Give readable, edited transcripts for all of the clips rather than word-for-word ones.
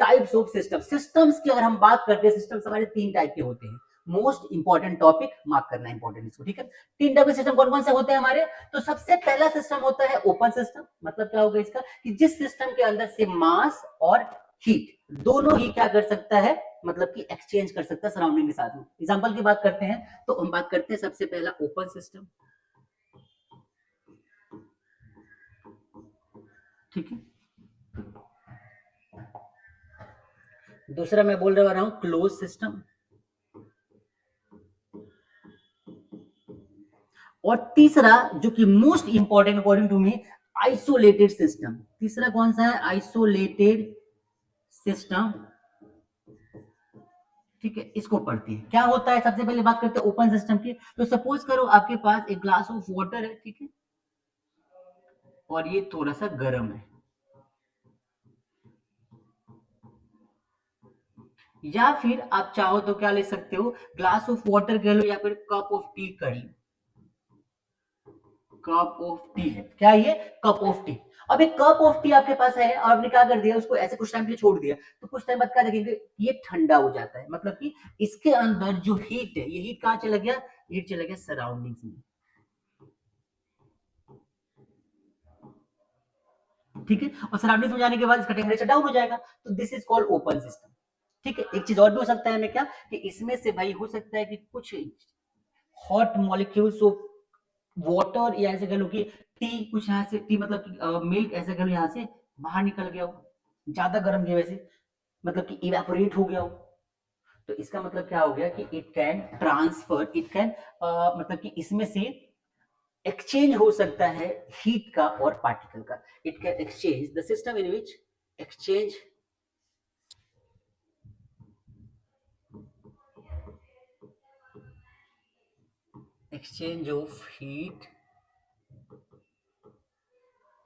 Types of system. Systems की अगर हम बात करते हैं, सिस्टम्स हमारे 3 टाइप के होते हैं। मोस्ट इंपॉर्टेंट टॉपिक मार्क करना इंपॉर्टेंट इसको, ठीक है। 3 टाइप के सिस्टम कौन कौन से होते हैं हमारे? तो सबसे पहला सिस्टम होता है ओपन सिस्टम। मतलब क्या होगा इसका कि जिस सिस्टम के अंदर से मास और हीट दोनों ही क्या कर सकता है, मतलब कि एक्सचेंज कर सकता है सराउंडिंग के साथ में। एग्जांपल की बात करते हैं तो हम बात करते हैं सबसे पहला ओपन सिस्टम, ठीक है। दूसरा मैं बोल रहा हूं क्लोज सिस्टम, और तीसरा जो कि most important according to me, isolated system. तीसरा कौन सा है? आइसोलेटेड सिस्टम, ठीक है। इसको पढ़ती है। क्या होता है, सबसे पहले बात करते हैं ओपन सिस्टम की। तो सपोज करो आपके पास एक ग्लास ऑफ वाटर है, ठीक है, और ये थोड़ा सा गर्म है, या फिर आप चाहो तो क्या ले सकते हो, ग्लास ऑफ वाटर कह लो या फिर कप ऑफ टी कर लो। कप ऑफ टी है क्या? ये कप ऑफ टी। अब एक कप ऑफ टी आपके पास है और आपने क्या कर दिया, उसको ऐसे कुछ टाइम के लिए छोड़ दिया, तो कुछ टाइम बाद क्या देखेंगे, ये ठंडा हो जाता है। मतलब कि इसके अंदर जो हीट है, ये हीट कहाँ चला गया? हीट चला गया सराउंडिंग्स में, ठीक है। और सराउंडिंग्स में जाने के बाद इसका टेम्परेचर डाउन हो जाएगा। तो this is called open system, ठीक है। एक चीज और भी हो सकता है हमें क्या, कि इसमें से भाई हो सकता है कि कुछ हॉट मॉलिक्यूल्स ऑफ वाटर, या ऐसे कह लो कि टी, कुछ यहाँ से टी मतलब कि मिल्क ऐसे कह लो यहाँ से बाहर निकल गया हो ज्यादा गर्म की वजह से, मतलब कि इवेपोरेट हो गया हो। तो इसका मतलब क्या हो गया कि it can transfer, it can मतलब कि इसमें से एक्सचेंज हो सकता है हीट का और पार्टिकल का। It can exchange the system in which exchange exchange of heat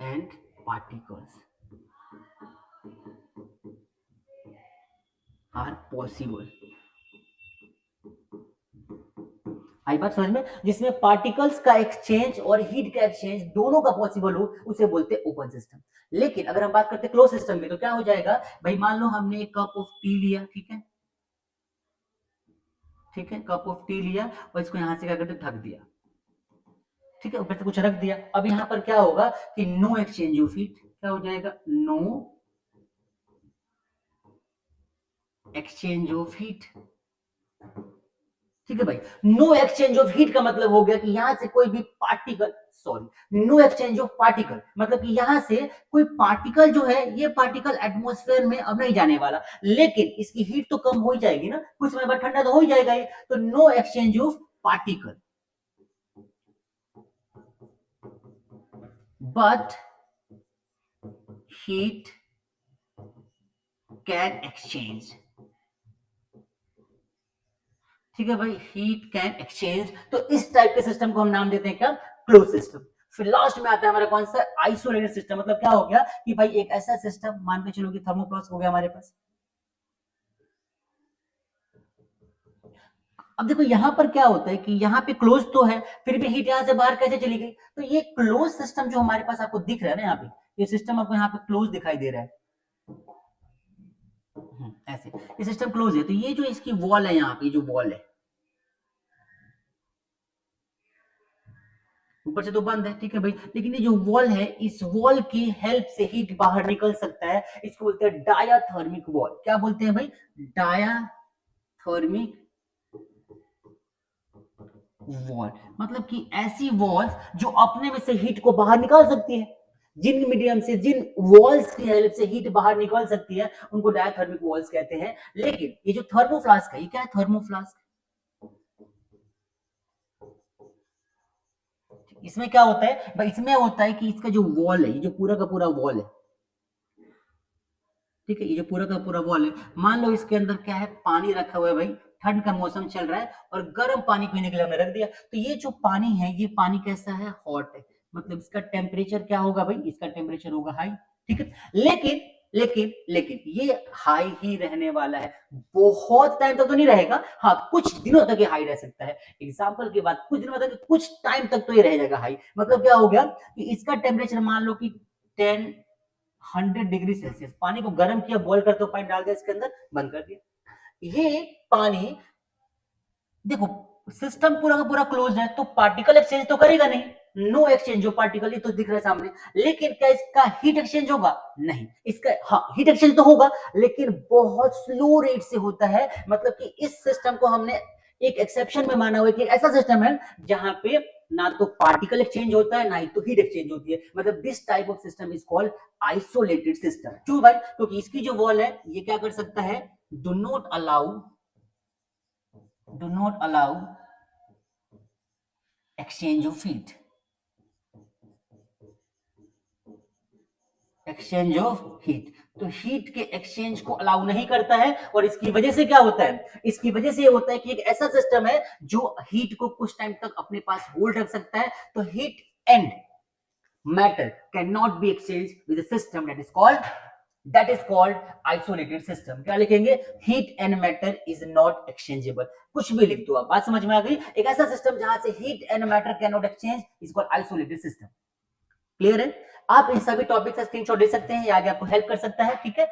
and particles are possible। आई बात समझ में? जिसमें पार्टिकल्स का एक्सचेंज और हीट का एक्सचेंज दोनों का पॉसिबल हो, उसे बोलते हैं ओपन सिस्टम। लेकिन अगर हम बात करते हैं क्लोज सिस्टम की, तो क्या हो जाएगा भाई, मान लो हमने एक कप ऑफ टी लिया, ठीक है, ठीक है, कप ऑफ टी लिया और इसको यहां से क्या करते ढक दिया, ठीक है, ऊपर से कुछ रख दिया। अब यहां पर क्या होगा कि नो एक्सचेंज ऑफ हीट, क्या हो जाएगा, नो एक्सचेंज ऑफ हीट, ठीक है भाई। नो एक्सचेंज ऑफ हीट का मतलब हो गया कि यहां से कोई भी particle, sorry, no exchange of particle, मतलब कि यहां से कोई पार्टिकल जो है, ये पार्टिकल एटमॉस्फेयर में अब नहीं जाने वाला, लेकिन इसकी हीट तो कम हो ही जाएगी ना, कुछ समय बाद ठंडा तो हो ही जाएगा ये। तो no exchange of particle, but heat can exchange, ठीक है भाई, हीट कैन एक्सचेंज। तो इस टाइप के सिस्टम को हम नाम देते हैं क्या, क्लोज सिस्टम। फिर लास्ट में आता है हमारा कौन सा, आइसोलेटेड सिस्टम। मतलब क्या हो गया कि भाई एक ऐसा सिस्टम मान के चलो कि थर्मोप्लास्ट हो गया हमारे पास। अब देखो यहां पर क्या होता है कि यहाँ पे क्लोज तो है, फिर भी हीट यहां से बाहर कैसे चली गई? तो ये क्लोज सिस्टम जो हमारे पास आपको दिख रहा है ना, यहाँ पे ये सिस्टम आपको यहाँ पे क्लोज दिखाई दे रहा है, ऐसे ये सिस्टम क्लोज है। तो ये जो इसकी वॉल है, यहाँ पे जो वॉल है ऊपर से तो बंद है, ठीक है भाई, लेकिन ये जो वॉल है, इस वॉल की हेल्प से हीट बाहर निकल सकता है। इसको बोलते हैं डायाथर्मिक वॉल। क्या बोलते हैं भाई? Diathermic wall. मतलब कि ऐसी वॉल्स जो अपने में से हीट को बाहर निकाल सकती है, जिन मीडियम से, जिन वॉल्स की हेल्प से हीट बाहर निकल सकती है, उनको डायाथर्मिक वॉल्स कहते हैं। लेकिन ये जो थर्मोफ्लास्क है, ये क्या है, थर्मोफ्लास्क, इसमें क्या होता है भाई, इसमें होता है कि इसका जो वॉल है, ये जो पूरा का पूरा वॉल है, ठीक है, ये जो पूरा का पूरा वॉल है, मान लो इसके अंदर क्या है, पानी रखा हुआ है भाई, ठंड का मौसम चल रहा है और गर्म पानी पीने के लिए हमने रख दिया। तो ये जो पानी है, ये पानी कैसा है, हॉट है, मतलब इसका टेम्परेचर क्या होगा भाई, इसका टेम्परेचर होगा हाई, ठीक है। लेकिन लेकिन ये हाई ही रहने वाला है, बहुत टाइम तक तो नहीं रहेगा। हाँ, कुछ दिनों तक ये हाई रह सकता है। एग्जाम्पल की बात, कुछ दिनों तक, कुछ टाइम तक तो ये रह जाएगा हाई। मतलब क्या हो गया कि इसका टेम्परेचर मान लो कि 10 100 डिग्री सेल्सियस, पानी को गर्म किया, बॉईल करते हो, पानी डाल दिया इसके अंदर, बंद कर दिया। ये पानी, देखो सिस्टम पूरा का पूरा क्लोज है, तो पार्टिकल एक्सचेंज तो करेगा नहीं, नो एक्सचेंज ऑफ पार्टिकल, ये तो दिख रहा है सामने। लेकिन क्या इसका हीट एक्सचेंज होगा? नहीं। इसका हाँ हीट एक्सचेंज तो होगा, लेकिन बहुत स्लो रेट से होता है। मतलब कि इस सिस्टम को हमने एक एक्सेप्शन में माना हुआ है कि ऐसा सिस्टम है जहां पे ना तो पार्टिकल एक्सचेंज होता है, ना ही तो हीट एक्सचेंज होती है। मतलब this type of system is called isolated system. क्यों भाई? क्योंकि इसकी जो वॉल है ये क्या कर सकता है, do not allow exchange of heat, exchange of heat. तो हीट के एक्सचेंज को अलाउ नहीं करता है, और इसकी वजह से क्या होता है, इसकी वजह से ये होता है कि एक ऐसा सिस्टम है जो हीट को कुछ टाइम तक अपने पास होल्ड रख सकता है। तो heat and matter can not be exchange with a system that is called isolated system। क्या लिखेंगे? Heat and matter is not exchangeable. कुछ भी लिख दो आप, बात समझ में आ गई? एक ऐसा सिस्टम जहां से heat and matter can not exchange is called isolated system. Clear है? आप इन सभी टॉपिक का स्क्रीनशॉट ले सकते हैं, ये आगे आपको हेल्प कर सकता है। ठीक है।